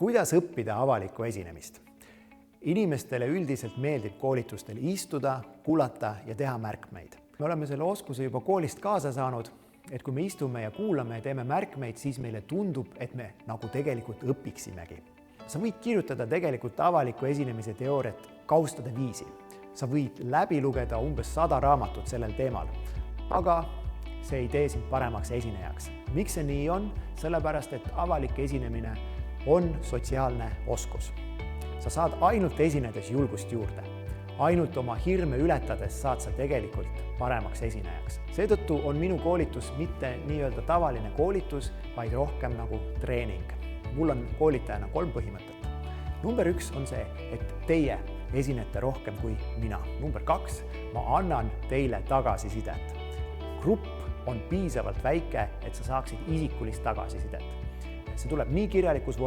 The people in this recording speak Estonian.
Kuidas õppida avalikku esinemist? Inimestele üldiselt meeldib koolitustel istuda, kuulata ja teha märkmeid. Me oleme selle oskuse juba koolist kaasa saanud, et kui me istume ja kuulame ja teeme märkmeid, siis meile tundub, et me nagu tegelikult õpiksimegi. Sa võid kirjutada tegelikult avaliku esinemise teooriat kaustade viisi. Sa võid läbi lugeda umbes 100 raamatut sellel teemal, aga see ei tee sind paremaks esinejaks. Miks see nii on? Sellepärast, et avalik esinemine on sotsiaalne oskus. Sa saad ainult esinedes julgust juurde. Ainult oma hirme ületades saad sa tegelikult paremaks esinejaks. Seetõttu on minu koolitus mitte nii-öelda tavaline koolitus, vaid rohkem nagu treening. Mul on koolitajana 3 põhimõtet. Number 1 on see, et teie esinete rohkem kui mina. Number 2, ma annan teile tagasisidet. Grupp on piisavalt väike, et sa saaksid isikulist tagasisidet. See tuleb nii kirjalikus